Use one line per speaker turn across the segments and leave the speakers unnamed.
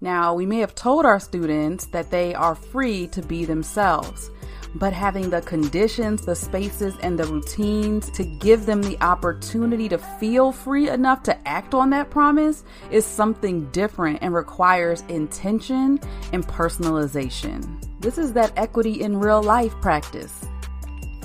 Now, we may have told our students that they are free to be themselves, but having the conditions, the spaces, and the routines to give them the opportunity to feel free enough to act on that promise is something different and requires intention and personalization. This is that equity in real life practice.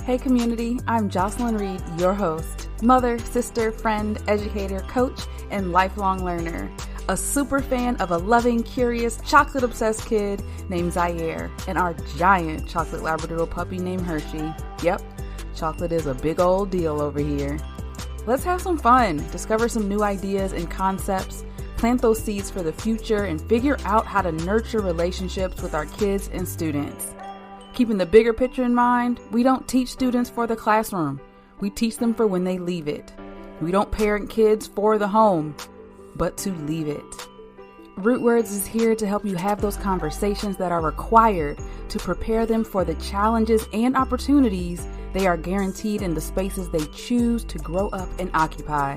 Hey community, I'm Jocelyn Reed, your host, mother, sister, friend, educator, coach, and lifelong learner. A super fan of a loving, curious, chocolate-obsessed kid named Zaire and our giant chocolate Labradoodle puppy named Hershey. Yep, chocolate is a big old deal over here. Let's have some fun, discover some new ideas and concepts, plant those seeds for the future, and figure out how to nurture relationships with our kids and students. Keeping the bigger picture in mind, we don't teach students for the classroom. We teach them for when they leave it. We don't parent kids for the home, but to leave it. Rootwords is here to help you have those conversations that are required to prepare them for the challenges and opportunities they are guaranteed in the spaces they choose to grow up and occupy.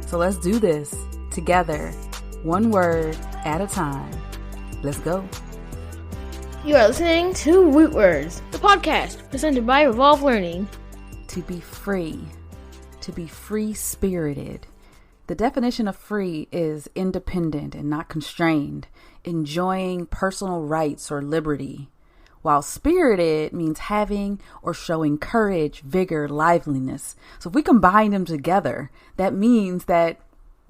So let's do this together, one word at a time. Let's go.
You are listening to Rootwords, the podcast presented by Revolve Learning.
To be free-spirited. The definition of free is independent and not constrained, enjoying personal rights or liberty, while spirited means having or showing courage, vigor, liveliness. So if we combine them together, that means that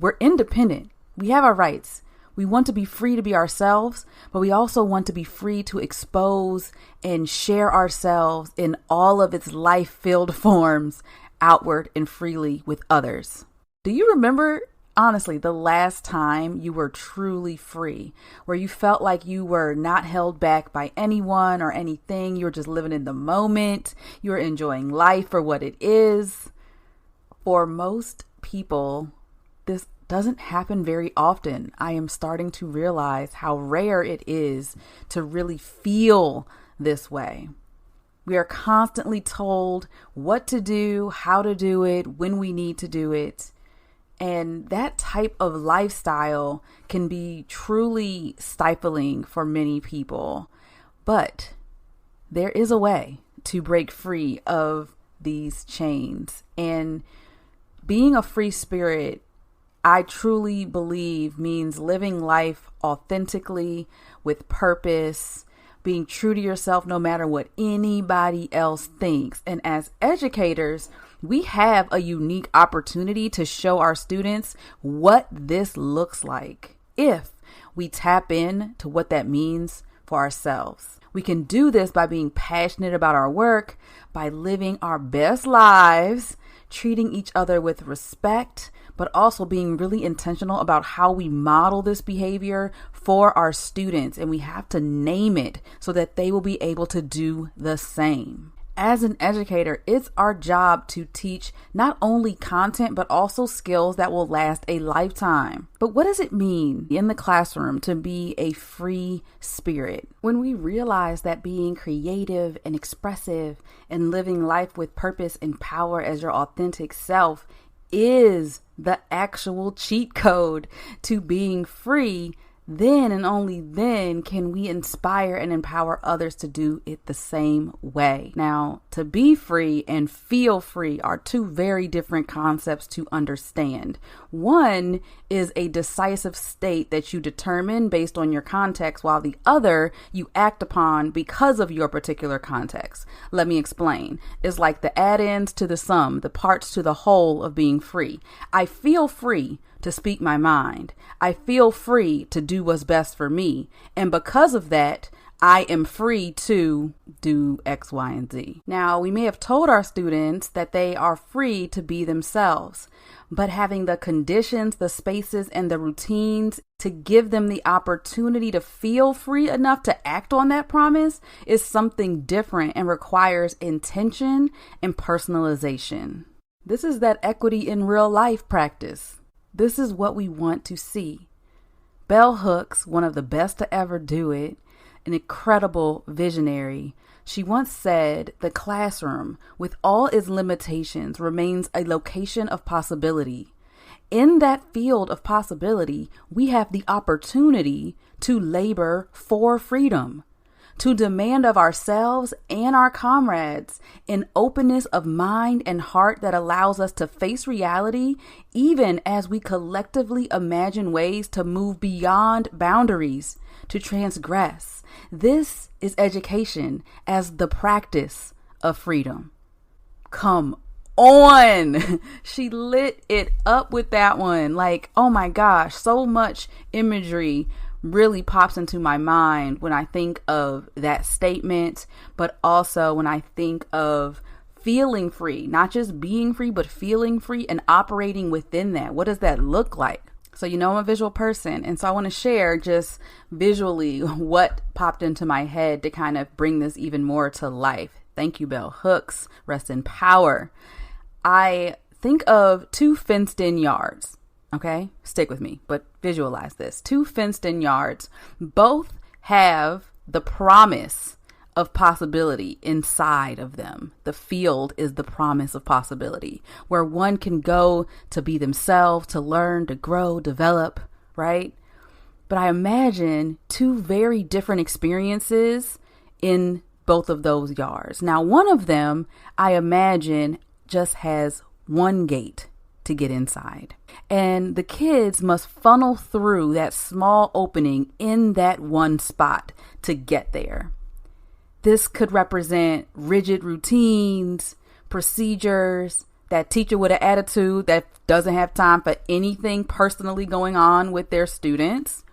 we're independent. We have our rights. We want to be free to be ourselves, but we also want to be free to expose and share ourselves in all of its life-filled forms outward and freely with others. Do you remember, honestly, the last time you were truly free, where you felt like you were not held back by anyone or anything? You were just living in the moment. You were enjoying life for what it is. For most people, this doesn't happen very often. I am starting to realize how rare it is to really feel this way. We are constantly told what to do, how to do it, when we need to do it. And that type of lifestyle can be truly stifling for many people. But there is a way to break free of these chains. And being a free spirit, I truly believe, means living life authentically, with purpose, being true to yourself no matter what anybody else thinks. And as educators, we have a unique opportunity to show our students what this looks like if we tap in to what that means for ourselves. We can do this by being passionate about our work, by living our best lives, treating each other with respect, but also being really intentional about how we model this behavior for our students. And we have to name it so that they will be able to do the same. As an educator, it's our job to teach not only content, but also skills that will last a lifetime. But what does it mean in the classroom to be a free spirit? When we realize that being creative and expressive and living life with purpose and power as your authentic self is the actual cheat code to being free, then and only then can we inspire and empower others to do it the same way. Now, to be free and feel free are two very different concepts to understand. One is a decisive state that you determine based on your context, while the other you act upon because of your particular context. Let me explain. It's like the add-ins to the sum, the parts to the whole of being free. I feel free to speak my mind. I feel free to do what's best for me. And because of that, I am free to do X, Y, and Z. Now, we may have told our students that they are free to be themselves, but having the conditions, the spaces, and the routines to give them the opportunity to feel free enough to act on that promise is something different and requires intention and personalization. This is that equity in real life practice. This is what we want to see. Bell Hooks, one of the best to ever do it, an incredible visionary, she once said, "The classroom, with all its limitations, remains a location of possibility. In that field of possibility, we have the opportunity to labor for freedom, to demand of ourselves and our comrades an openness of mind and heart that allows us to face reality, even as we collectively imagine ways to move beyond boundaries, to transgress. This is education as the practice of freedom. Come on. She lit it up with that one. Like, oh my gosh, so much imagery really pops into my mind when I think of that statement, but also when I think of feeling free, not just being free, but feeling free and operating within that. What does that look like? So, I'm a visual person. And so I want to share just visually what popped into my head to kind of bring this even more to life. Thank you, bell hooks. Rest in power. I think of 2 fenced in yards. Okay, stick with me, but visualize this. 2 fenced in yards, both have the promise of possibility inside of them. The field is the promise of possibility, where one can go to be themselves, to learn, to grow, develop, right? But I imagine 2 very different experiences in both of those yards. Now, one of them, I imagine, just has one gate to get inside. And the kids must funnel through that small opening in that one spot to get there. This could represent rigid routines, procedures, that teacher with an attitude that doesn't have time for anything personally going on with their students.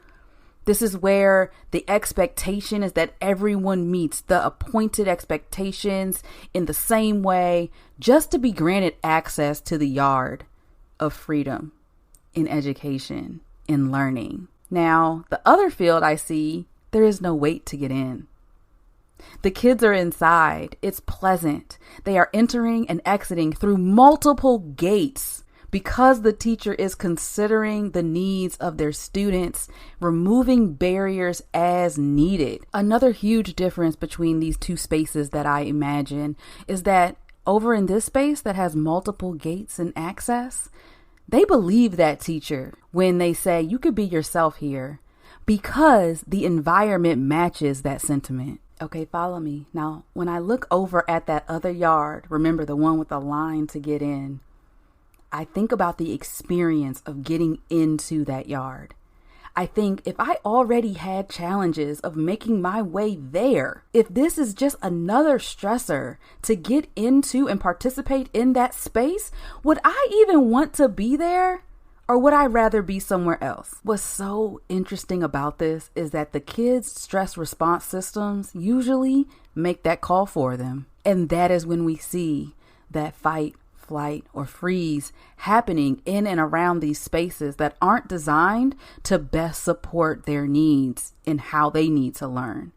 This is where the expectation is that everyone meets the appointed expectations in the same way, just to be granted access to the yard of freedom in education, in learning. Now, the other field I see, there is no wait to get in. The kids are inside. It's pleasant. They are entering and exiting through multiple gates because the teacher is considering the needs of their students, removing barriers as needed. Another huge difference between these 2 spaces that I imagine is that over in this space that has multiple gates and access, they believe that teacher when they say you could be yourself here because the environment matches that sentiment. Okay, follow me. Now, when I look over at that other yard, remember the one with the line to get in, I think about the experience of getting into that yard. I think if I already had challenges of making my way there, if this is just another stressor to get into and participate in that space, would I even want to be there? Or would I rather be somewhere else? What's so interesting about this is that the kids' stress response systems usually make that call for them. And that is when we see that fight, flight, or freeze happening in and around these spaces that aren't designed to best support their needs and how they need to learn.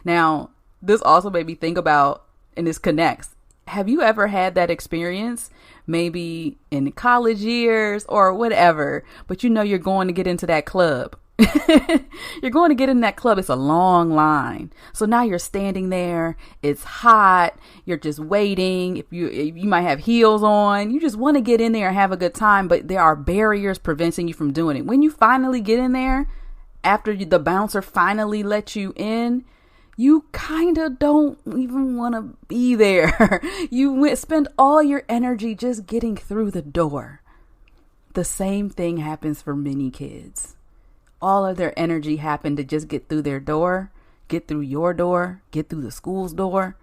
Now, this also made me think about, and this connects, have you ever had that experience, maybe in college years or whatever, but you're going to get into that club? You're going to get in that club. It's a long line. So now you're standing there. It's hot. You're just waiting. If you might have heels on, you just want to get in there and have a good time, but there are barriers preventing you from doing it. When you finally get in there, after the bouncer finally lets you in, you kind of don't even want to be there. You spend all your energy just getting through the door. The same thing happens for many kids. All of their energy happened to just get through their door, get through your door, get through the school's door.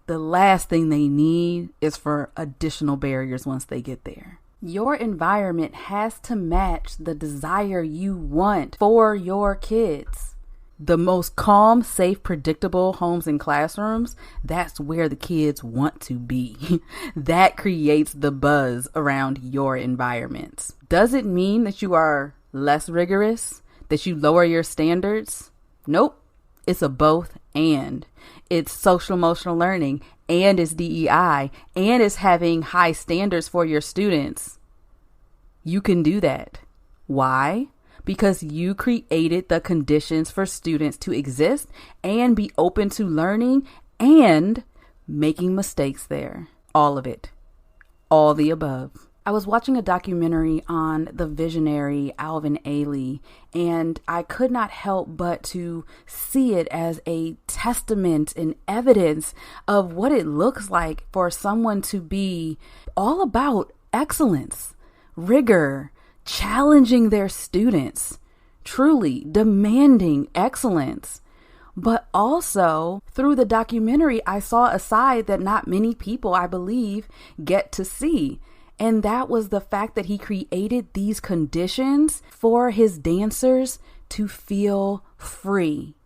The last thing they need is for additional barriers once they get there. Your environment has to match the desire you want for your kids. The most calm, safe, predictable homes and classrooms, that's where the kids want to be. That creates the buzz around your environments. Does it mean that you are less rigorous, that you lower your standards? Nope. It's a both and. It's social emotional learning, and it's DEI, and it's having high standards for your students. You can do that. Why? Because you created the conditions for students to exist and be open to learning and making mistakes there. All of it. All the above. I was watching a documentary on the visionary Alvin Ailey, and I could not help but to see it as a testament and evidence of what it looks like for someone to be all about excellence, rigor, challenging their students, truly demanding excellence. But also, through the documentary, I saw a side that not many people, I believe, get to see. And that was the fact that he created these conditions for his dancers to feel free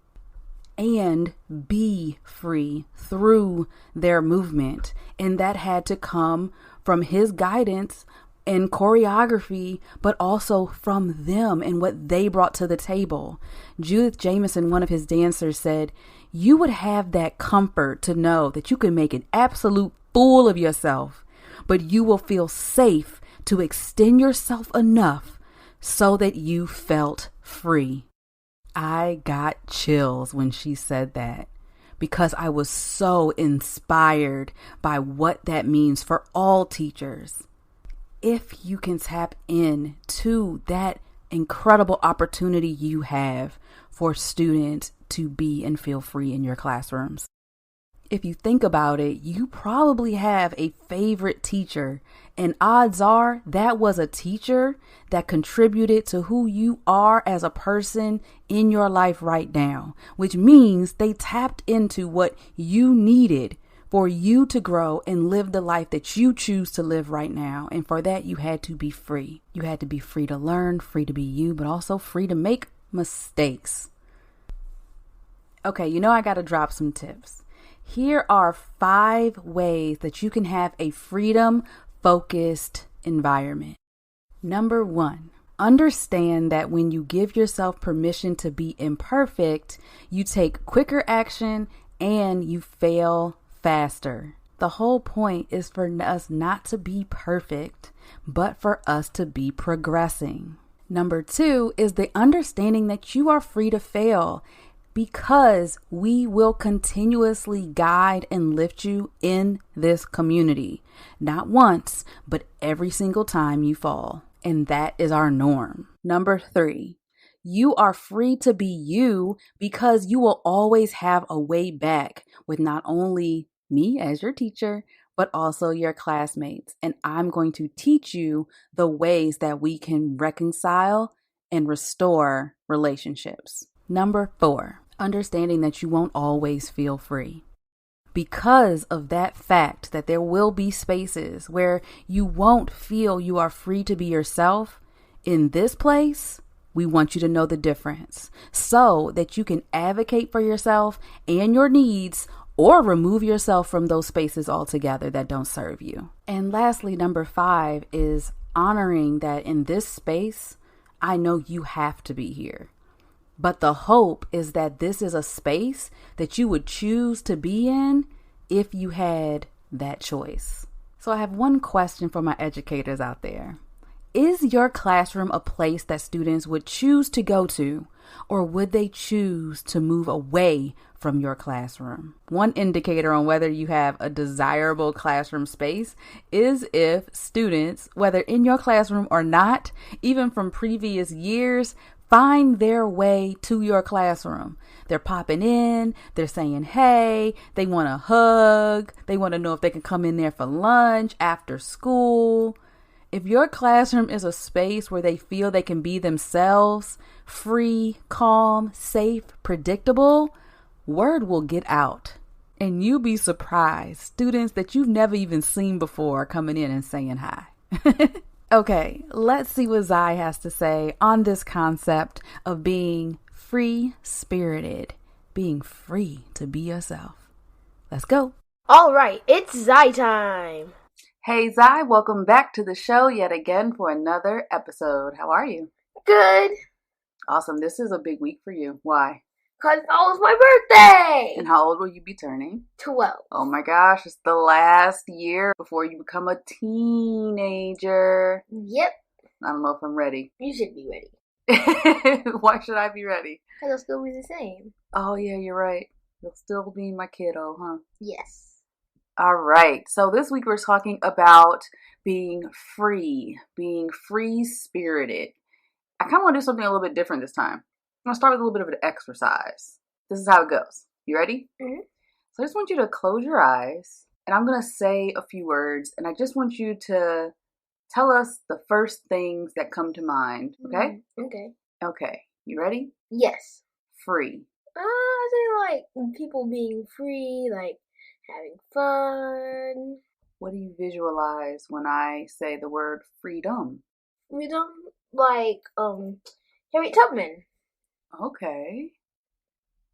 and be free through their movement. And that had to come from his guidance and choreography, but also from them and what they brought to the table. Judith Jamison, one of his dancers, said, "You would have that comfort to know that you can make an absolute fool of yourself, but you will feel safe to extend yourself enough so that you felt free." I got chills when she said that, because I was so inspired by what that means for all teachers. If you can tap in to that incredible opportunity you have for students to be and feel free in your classrooms. If you think about it, you probably have a favorite teacher, and odds are that was a teacher that contributed to who you are as a person in your life right now, which means they tapped into what you needed for you to grow and live the life that you choose to live right now. And for that, you had to be free. You had to be free to learn, free to be you, but also free to make mistakes. Okay, I got to drop some tips. Here are 5 ways that you can have a freedom-focused environment. Number 1, understand that when you give yourself permission to be imperfect, you take quicker action and you fail faster. The whole point is for us not to be perfect, but for us to be progressing. Number 2 is the understanding that you are free to fail, because we will continuously guide and lift you in this community. Not once, but every single time you fall. And that is our norm. Number 3, you are free to be you, because you will always have a way back with not only me as your teacher, but also your classmates. And I'm going to teach you the ways that we can reconcile and restore relationships. Number 4, understanding that you won't always feel free. Because of that fact that there will be spaces where you won't feel you are free to be yourself, in this place, we want you to know the difference so that you can advocate for yourself and your needs, or remove yourself from those spaces altogether that don't serve you. And lastly, number 5 is honoring that in this space, I know you have to be here. But the hope is that this is a space that you would choose to be in if you had that choice. So I have one question for my educators out there. Is your classroom a place that students would choose to go to, or would they choose to move away from your classroom? One indicator on whether you have a desirable classroom space is if students, whether in your classroom or not, even from previous years, find their way to your classroom. They're popping in, they're saying, hey, they want a hug, they want to know if they can come in there for lunch, after school. If your classroom is a space where they feel they can be themselves, free, calm, safe, predictable, word will get out. And you'll be surprised. Students that you've never even seen before are coming in and saying hi. Okay, let's see what Zai has to say on this concept of being free-spirited, being free to be yourself. Let's go.
All right, it's Zai time.
Hey Zai, welcome back to the show yet again for another episode. How are you?
Good.
Awesome. This is a big week for you. Why?
Because that was my birthday.
And how old will you be turning?
12.
Oh my gosh, it's the last year before you become a teenager.
Yep.
I don't know if I'm ready.
You should be ready.
Why should I be ready?
Because it'll still be the same.
Oh yeah, you're right. You'll still be my kiddo, huh?
Yes.
All right. So this week we're talking about being free spirited. I kind of want to do something a little bit different this time. I'm going to start with a little bit of an exercise. This is how it goes. You ready?
Mm-hmm.
So I just want you to close your eyes and I'm going to say a few words and I just want you to tell us the first things that come to mind. Okay?
Okay.
Okay. You ready?
Yes.
Free.
I say like people being free, like having fun.
What do you visualize when I say the word freedom?
Freedom, like Harriet Tubman.
Okay.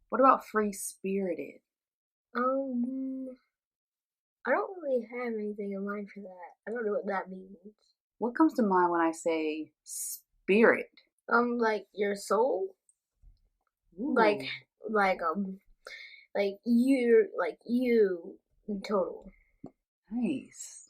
What about free spirited?
I don't really have anything in mind for that. I don't know what that means.
What comes to mind when I say spirit?
Like your soul,
Ooh,
like like you in total.
nice.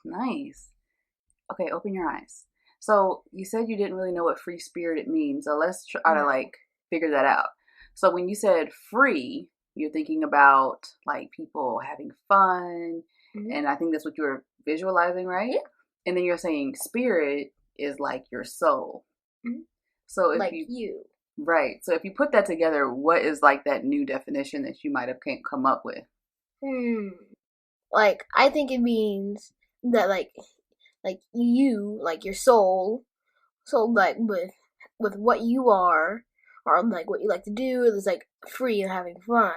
Okay, open your eyes. So you said you didn't really know what free spirited means, so let's try to
No.
figure that out. So when you said free, you're thinking about like people having fun,
Mm-hmm.
and I think that's what you were visualizing, right?
Yeah.
And then you're saying spirit is like your soul.
Mm-hmm.
So if
Like
you
you.
right, so if you put that together, what is like that new definition that you might have come up with?
Like I think it means that like you, like your soul, so like with what you are, or like what you like to do, is like free and having fun.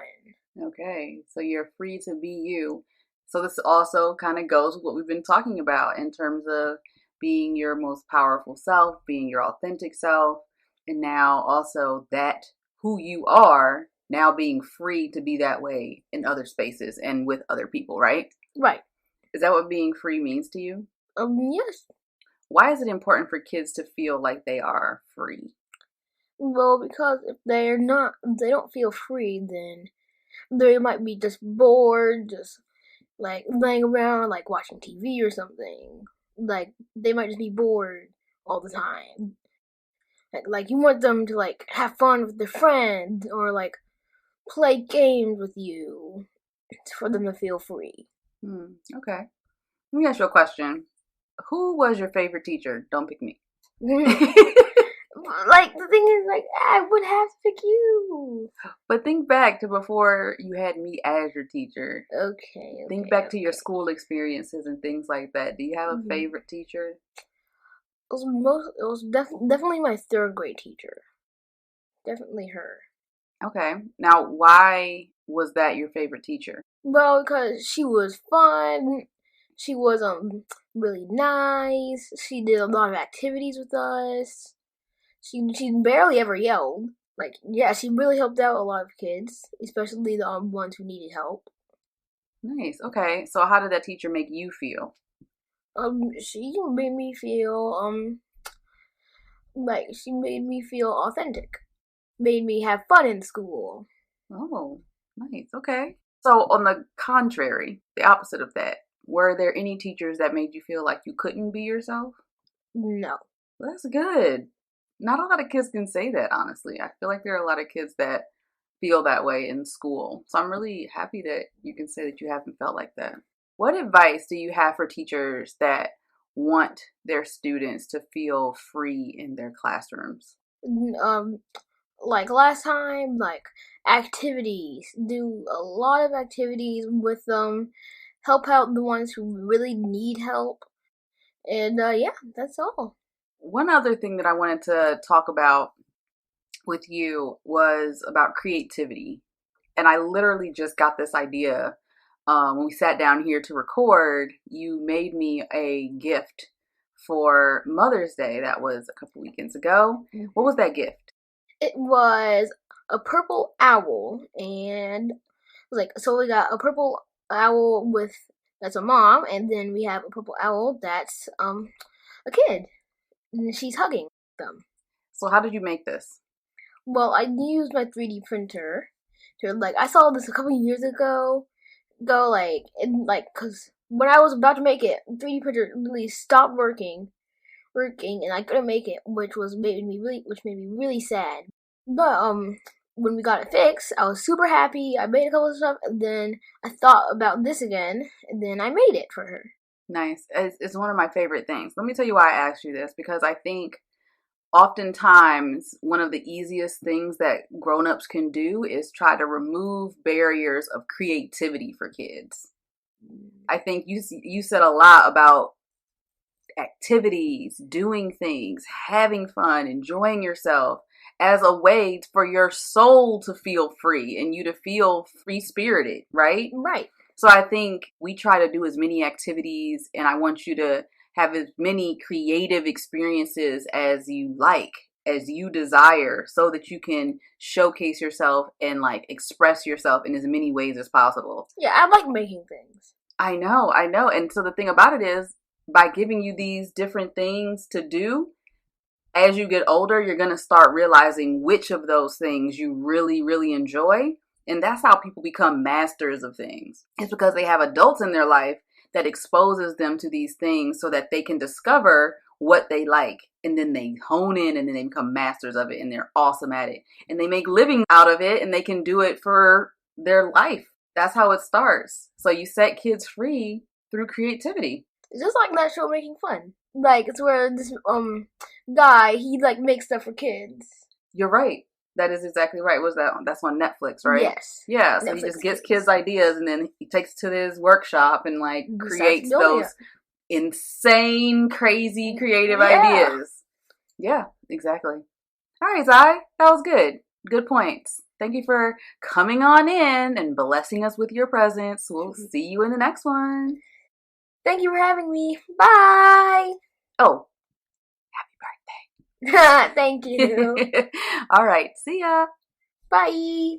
Okay, so you're free to be you. So this also kind of goes with what we've been talking about in terms of being your most powerful self, being your authentic self, and now also that who you are, now being free to be that way in other spaces and with other people, right?
Right.
Is that what being free means to you?
Yes.
Why is it important for kids to feel like they are free?
Well, because if they don't feel free, then they might be just bored, just like laying around, like watching TV or something. Like they might just be bored all the time. Like you want them to like have fun with their friends or like play games with you for them to feel free.
Okay. Let me ask you a question. Who was your favorite teacher? Don't pick me.
Like the thing is, like I would have to pick you.
But think back to before you had me as your teacher.
Okay.
Think back to your school experiences and things like that. Do you have a
Mhm.
favorite teacher?
It was definitely my third grade teacher. Definitely her.
Okay. Now, why was that your favorite teacher?
Well, because she was fun. She was really nice. She did a lot of activities with us. She barely ever yelled. Like yeah, she really helped out a lot of kids, especially the ones who needed help.
Nice. Okay. So, how did that teacher make you feel?
She made me feel like she made me feel authentic. Made me have fun in school.
Oh, nice. Okay. So, on the contrary, the opposite of that, were there any teachers that made you feel like you couldn't be yourself?
No.
Well, that's good. Not a lot of kids can say that, honestly. I feel like there are a lot of kids that feel that way in school. So I'm really happy that you can say that you haven't felt like that. What advice do you have for teachers that want their students to feel free in their classrooms?
Um, like last time, like activities. Do a lot of activities with them. Help out the ones who really need help. And yeah, that's all.
One other thing that I wanted to talk about with you was about creativity. And I literally just got this idea when we sat down here to record. You made me a gift for Mother's Day. That was a couple weekends ago. What was that gift?
It was a purple owl, and like so we got a purple owl with that's a mom, and then we have a purple owl that's a kid, and she's hugging them.
So how did you make this?
Well, I used my 3D printer to like I saw this a couple years ago. Go like and like because when I was about to make it, 3D printer really stopped working, and I couldn't make it, which made me really sad. But when we got it fixed, I was super happy. I made a couple of stuff, and then I thought about this again, and then I made it for her.
Nice. It's one of my favorite things. Let me tell you why I asked you this, because I think oftentimes one of the easiest things that grown-ups can do is try to remove barriers of creativity for kids. I think you said a lot about activities, doing things, having fun, enjoying yourself as a way for your soul to feel free and you to feel free-spirited, right?
Right.
So I think we try to do as many activities, and I want you to have as many creative experiences as you like, as you desire, so that you can showcase yourself and like express yourself in as many ways as possible.
Yeah, I like making things.
I know. And so the thing about it is, by giving you these different things to do, as you get older, you're going to start realizing which of those things you really, really enjoy. And that's how people become masters of things. It's because they have adults in their life that exposes them to these things so that they can discover what they like. And then they hone in and then they become masters of it and they're awesome at it. And they make living out of it and they can do it for their life. That's how it starts. So you set kids free through creativity.
It's just like that show Making Fun. Like, it's where this guy, he like makes stuff for kids.
You're right. That is exactly right. What's that on? That's on Netflix, right?
Yes.
Yeah, so Netflix, he just gets kids ideas and then he takes to his workshop and like creates those insane, crazy, creative ideas. Yeah, exactly. All right, Zai, that was good. Good points. Thank you for coming on in and blessing us with your presence. We'll see you in the next one.
Thank you for having me. Bye.
Oh, happy birthday.
Thank you.
All right. See ya.
Bye.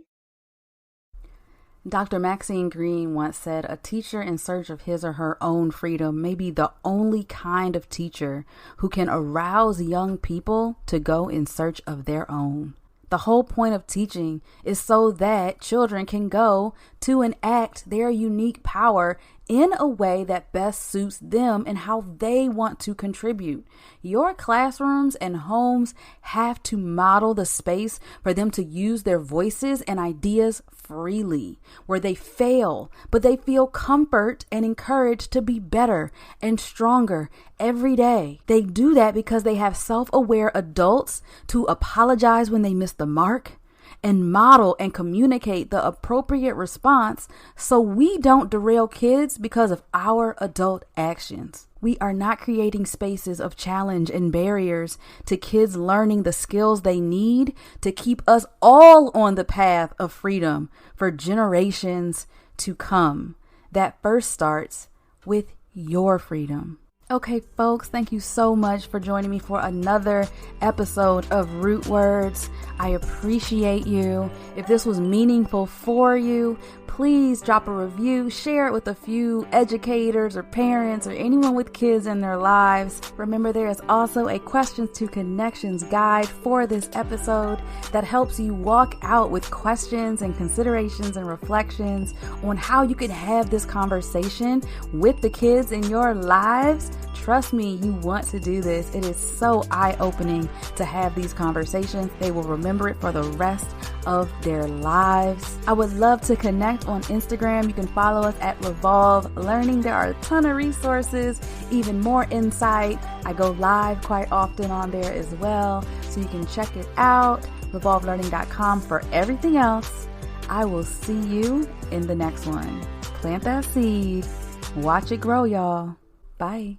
Dr. Maxine Green once said, a teacher in search of his or her own freedom may be the only kind of teacher who can arouse young people to go in search of their own. The whole point of teaching is so that children can go to enact their unique power in a way that best suits them and how they want to contribute. Your classrooms and homes have to model the space for them to use their voices and ideas freely, where they fail, but they feel comfort and encouraged to be better and stronger every day. They do that because they have self-aware adults to apologize when they miss the mark and model and communicate the appropriate response so we don't derail kids because of our adult actions. We are not creating spaces of challenge and barriers to kids learning the skills they need to keep us all on the path of freedom for generations to come. That first starts with your freedom. Okay, folks, thank you so much for joining me for another episode of Rootwords. I appreciate you. If this was meaningful for you, please drop a review, share it with a few educators or parents or anyone with kids in their lives. Remember, there is also a Questions to Connections guide for this episode that helps you walk out with questions and considerations and reflections on how you can have this conversation with the kids in your lives. Trust me, you want to do this. It is so eye-opening to have these conversations. They will remember it for the rest of their lives. I would love to connect on Instagram. You can follow us at Revolve Learning. There are a ton of resources, even more insight. I go live quite often on there as well, so you can check it out. RevolveLearning.com for everything else. I will see you in the next one. Plant that seed. Watch it grow, y'all. Bye.